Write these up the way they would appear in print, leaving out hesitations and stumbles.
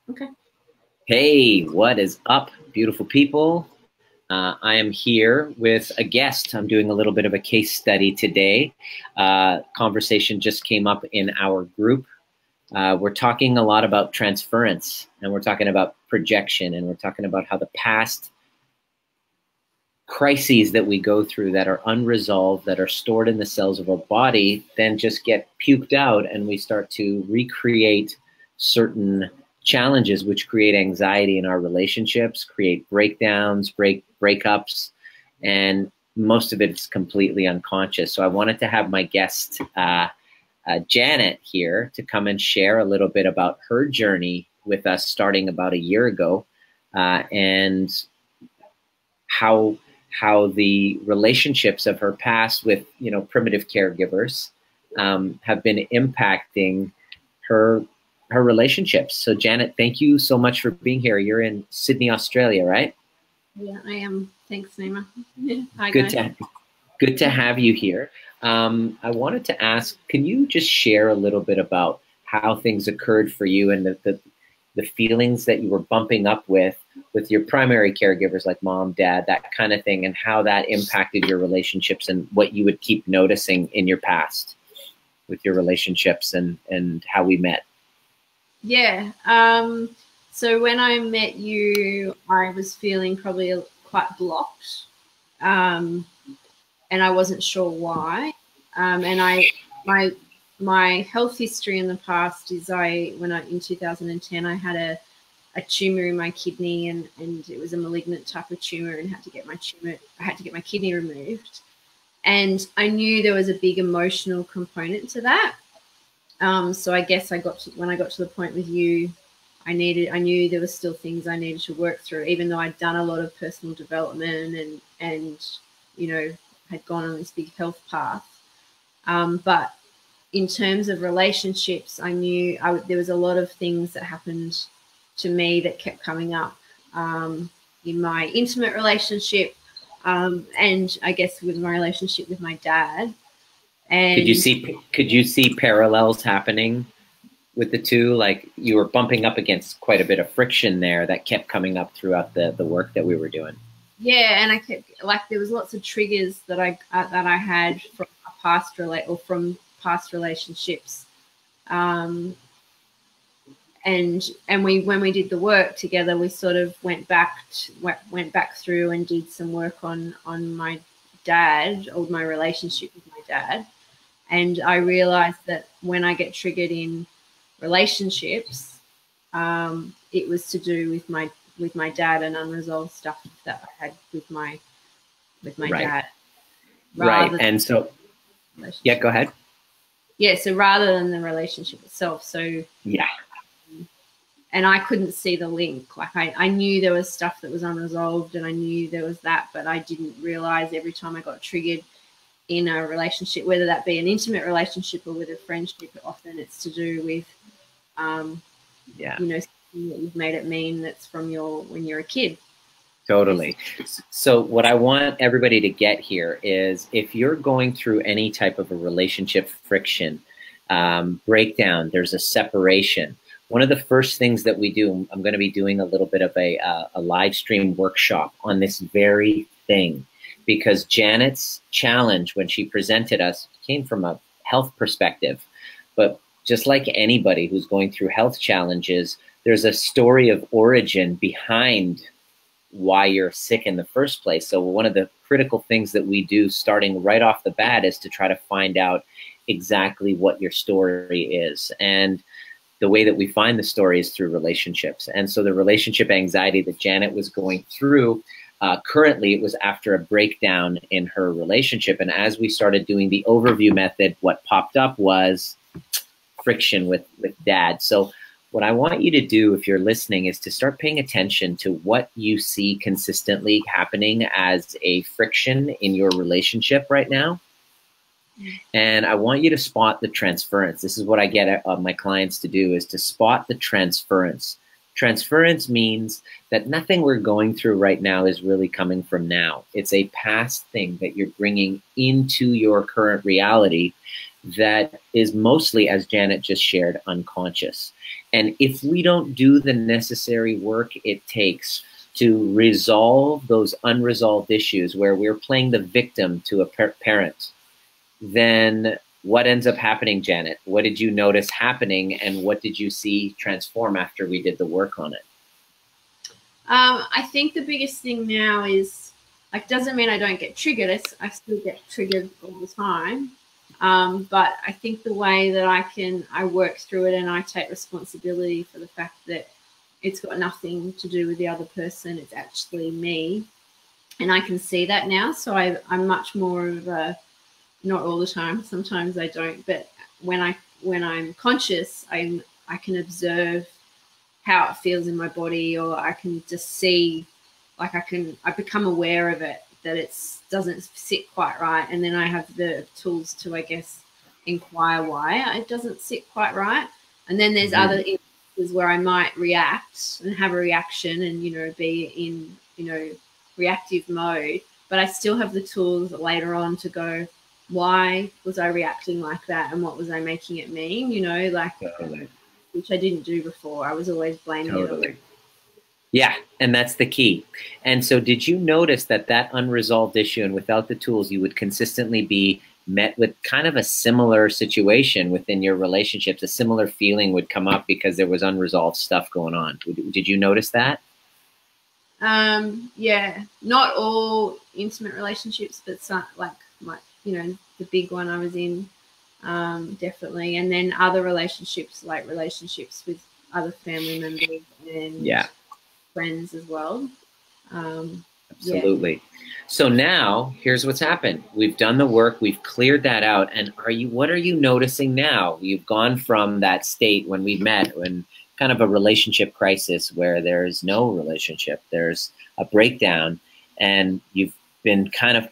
Okay. Hey, what is up, beautiful people? I am here with a guest. I'm doing a little bit of a case study today. Conversation just came up in our group. We're talking a lot about transference, and we're talking about projection, and we're talking about how the past crises that we go through that are unresolved, that are stored in the cells of our body, then just get puked out, and we start to recreate certain challenges which create anxiety in our relationships, create breakdowns, breakups, and most of it's completely unconscious. So I wanted to have my guest, Janet, here to come and share a little bit about her journey with us starting about a year ago, and how the relationships of her past with, primitive caregivers have been impacting her relationships. So Janet, thank you so much for being here. You're in Sydney, Australia, right? Yeah, I am. Thanks, Nima. Hi, Good guys. good to have you here. I wanted to ask, can you just share a little bit about how things occurred for you and the feelings that you were bumping up with your primary caregivers like mom, dad, that kind of thing, and how that impacted your relationships and what you would keep noticing in your past with your relationships and how we met? Yeah. So when I met you, I was feeling probably quite blocked, and I wasn't sure why. And my health history in the past is in 2010 I had a tumor in my kidney, and it was a malignant type of tumor, and I had to get my kidney removed. And I knew there was a big emotional component to that. So I guess when I got to the point with you, I knew there were still things I needed to work through, even though I'd done a lot of personal development and had gone on this big health path. But in terms of relationships, I knew there was a lot of things that happened to me that kept coming up in my intimate relationship, and I guess with my relationship with my dad. And could you see parallels happening with the two? Like, you were bumping up against quite a bit of friction there that kept coming up throughout the work that we were doing. Yeah, and I kept, like, there was lots of triggers that I had from past relationships, and when we did the work together, we sort of went back through and did some work on my dad, or my relationship with my dad. And I realized that when I get triggered in relationships, it was to do with my dad and unresolved stuff that I had with my dad. Right. And so, yeah, go ahead. Yeah. So rather than the relationship itself. So yeah. And I couldn't see the link. Like, I knew there was stuff that was unresolved, and I knew there was that, but I didn't realize every time I got triggered in a relationship, whether that be an intimate relationship or with a friendship, often it's to do with, something that you've made it mean that's from when you're a kid. Totally. So what I want everybody to get here is, if you're going through any type of a relationship friction, breakdown, there's a separation. One of the first things that we do, I'm going to be doing a little bit of a live stream workshop on this very thing, because Janet's challenge when she presented us came from a health perspective. But just like anybody who's going through health challenges, there's a story of origin behind why you're sick in the first place. So one of the critical things that we do starting right off the bat is to try to find out exactly what your story is. And the way that we find the story is through relationships. And so the relationship anxiety that Janet was going through, currently, it was after a breakdown in her relationship. And as we started doing the overview method, what popped up was friction with dad. So what I want you to do, if you're listening, is to start paying attention to what you see consistently happening as a friction in your relationship right now. And I want you to spot the transference. This is what I get my clients to do, is to spot the transference. Transference means that nothing we're going through right now is really coming from now. It's a past thing that you're bringing into your current reality that is mostly, as Janet just shared, unconscious. And if we don't do the necessary work it takes to resolve those unresolved issues where we're playing the victim to a parent, then what ends up happening, Janet? What did you notice happening, and what did you see transform after we did the work on it? I think the biggest thing now is, like, doesn't mean I don't get triggered. I still get triggered all the time. But I think the way that I work through it and I take responsibility for the fact that it's got nothing to do with the other person. It's actually me. And I can see that now. So I'm much more of a, not all the time, sometimes I don't, but when I'm conscious, I can observe how it feels in my body, or I can just see, like I become aware of it, that it doesn't sit quite right, and then I have the tools to, I guess, inquire why it doesn't sit quite right. And then there's other instances where I might react and have a reaction and, you know, be in, you know, reactive mode, but I still have the tools later on to go, why was I reacting like that, and what was I making it mean, you know, like, which I didn't do before. I was always blaming it on. Yeah, and that's the key. And so did you notice that unresolved issue, and without the tools, you would consistently be met with kind of a similar situation within your relationships? A similar feeling would come up because there was unresolved stuff going on. Did you notice that? Yeah, not all intimate relationships, but some, like you know, the big one I was in, definitely. And then other relationships, like relationships with other family members and friends as well. Absolutely. So now here's what's happened. We've done the work. We've cleared that out. And what are you noticing now? You've gone from that state when we met, when kind of a relationship crisis where there's no relationship, there's a breakdown, and you've been kind of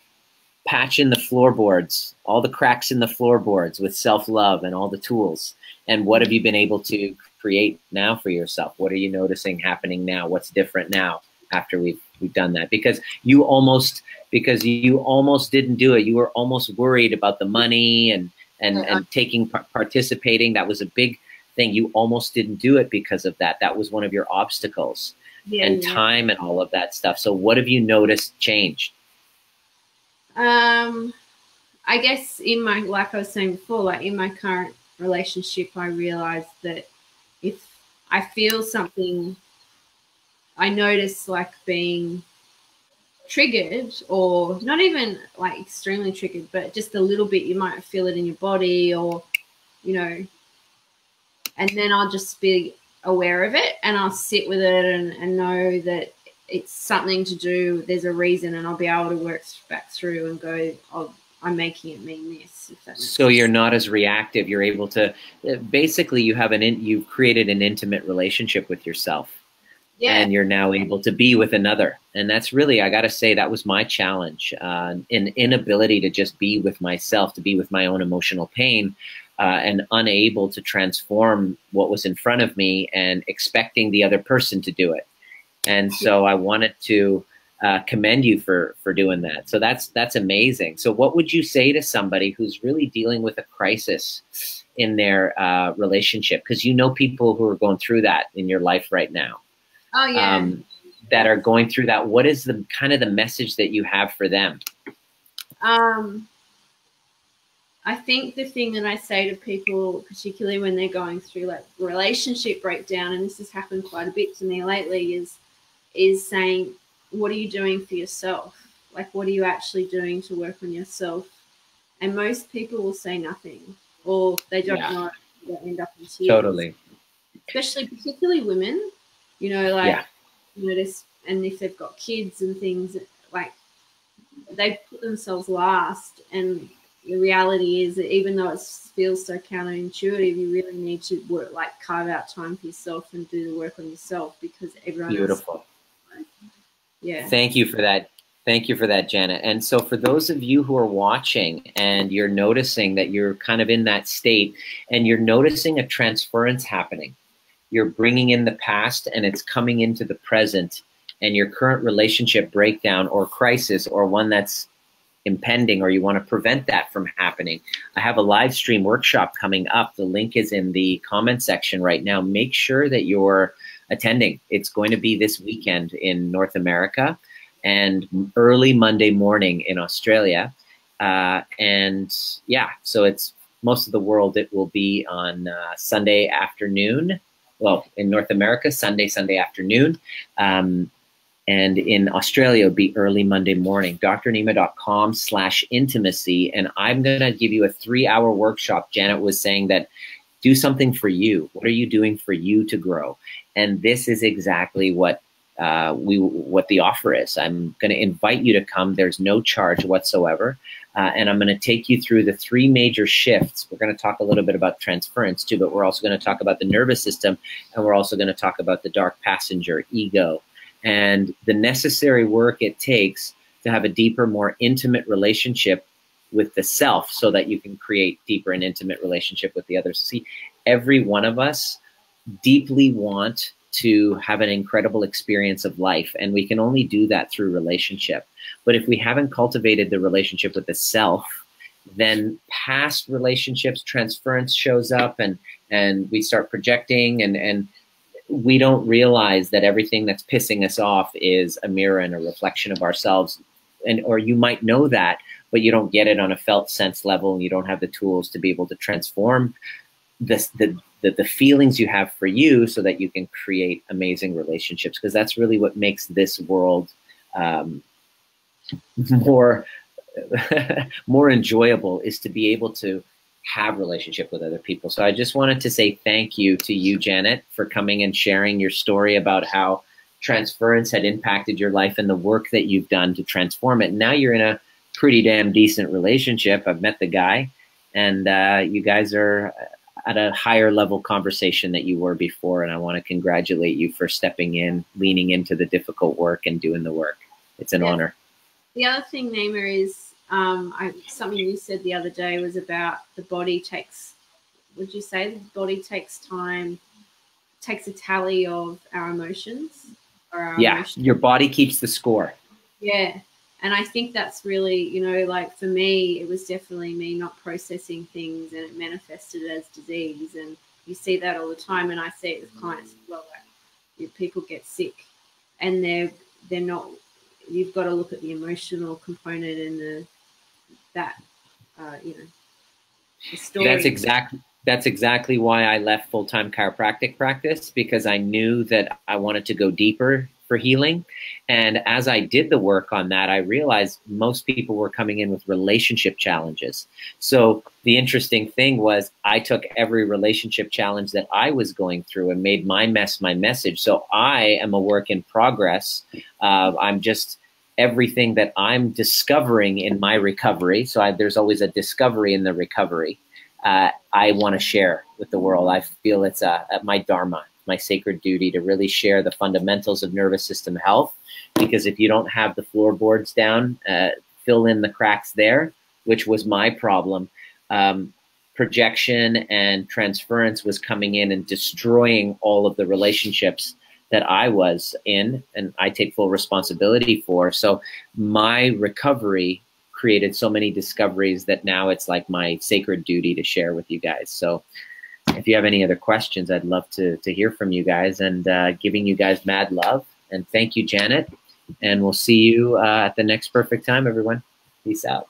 patching the floorboards, all the cracks in the floorboards with self-love and all the tools. And what have you been able to create now for yourself? What are you noticing happening now? What's different now after we've done that? Because you almost didn't do it. You were almost worried about the money and participating. That was a big thing. You almost didn't do it because of that. That was one of your obstacles, time and all of that stuff. So what have you noticed changed? I guess like I was saying before, like in my current relationship, I realized that if I feel something, I notice like being triggered, or not even like extremely triggered, but just a little bit, you might feel it in your body, or, you know, and then I'll just be aware of it and I'll sit with it and know that it's something to do, there's a reason, and I'll be able to work back through and go, oh, I'm making it mean this. If that makes sense. You're not as reactive. You're able to, basically you've created an intimate relationship with yourself. And you're now able to be with another. And that's really, I got to say, that was my challenge, an inability to just be with myself, to be with my own emotional pain, and unable to transform what was in front of me and expecting the other person to do it. And so I wanted to commend you for doing that. So that's amazing. So what would you say to somebody who's really dealing with a crisis in their relationship? Because you know people who are going through that in your life right now. Oh, yeah. That are going through that. What is the kind of the message that you have for them? I think the thing that I say to people, particularly when they're going through like relationship breakdown, and this has happened quite a bit to me lately, is saying, what are you doing for yourself? Like, what are you actually doing to work on yourself? And most people will say nothing, or they don't know, they'll end up in tears. Totally. Particularly women, you know, like, notice, and if they've got kids and things, like, they put themselves last. And the reality is that even though it feels so counterintuitive, you really need to work, like, carve out time for yourself and do the work on yourself, because everyone Beautiful. Else, yeah. Thank you for that. Thank you for that, Janet. And so for those of you who are watching and you're noticing that you're kind of in that state and you're noticing a transference happening, you're bringing in the past and it's coming into the present, and your current relationship breakdown or crisis, or one that's impending or you want to prevent that from happening, I have a live stream workshop coming up. The link is in the comment section right now. Make sure that you're attending. It's going to be this weekend in North America and early Monday morning in Australia. And yeah, so it's most of the world. It will be on Sunday afternoon. Well, in North America, Sunday afternoon. And in Australia, it'll be early Monday morning. drnima.com/intimacy. And I'm going to give you a 3-hour workshop. Janet was saying that do something for you. What are you doing for you to grow? And this is exactly what the offer is. I'm going to invite you to come. There's no charge whatsoever. And I'm going to take you through the 3 major shifts. We're going to talk a little bit about transference too, but we're also going to talk about the nervous system. And we're also going to talk about the dark passenger, ego, and the necessary work it takes to have a deeper, more intimate relationship with the self so that you can create deeper and intimate relationship with the others. See, every one of us deeply want to have an incredible experience of life, and we can only do that through relationship. But if we haven't cultivated the relationship with the self, then past relationships, transference shows up, and we start projecting, and we don't realize that everything that's pissing us off is a mirror and a reflection of ourselves. Or you might know that, but you don't get it on a felt sense level, and you don't have the tools to be able to transform the feelings you have for you so that you can create amazing relationships, because that's really what makes this world more enjoyable, is to be able to have relationship with other people. So I just wanted to say thank you to you, Janet, for coming and sharing your story about how transference had impacted your life and the work that you've done to transform it. Now you're in a pretty damn decent relationship. I've met the guy, and you guys are at a higher level conversation that you were before. And I want to congratulate you for stepping in, leaning into the difficult work and doing the work. It's an honor. The other thing, Nima, is something you said the other day was about the body takes, would you say the body takes time, takes a tally of our emotions? Or our emotions? Your body keeps the score. Yeah. And I think that's really, you know, like for me, it was definitely me not processing things, and it manifested as disease. And you see that all the time. And I see it with clients as well. Like, people get sick and they're not, you've got to look at the emotional component and the story. That's exactly why I left full-time chiropractic practice, because I knew that I wanted to go deeper for healing. And as I did the work on that, I realized most people were coming in with relationship challenges. So the interesting thing was I took every relationship challenge that I was going through and made my mess my message. So I am a work in progress. I'm just everything that I'm discovering in my recovery. So there's always a discovery in the recovery. I want to share with the world. I feel it's my dharma, my sacred duty to really share the fundamentals of nervous system health, because if you don't have the floorboards down, fill in the cracks there, which was my problem. Projection and transference was coming in and destroying all of the relationships that I was in, and I take full responsibility for. So my recovery created so many discoveries that now it's like my sacred duty to share with you guys. So if you have any other questions, I'd love to hear from you guys, and giving you guys mad love. And thank you, Janet. And we'll see you at the next perfect time, everyone. Peace out.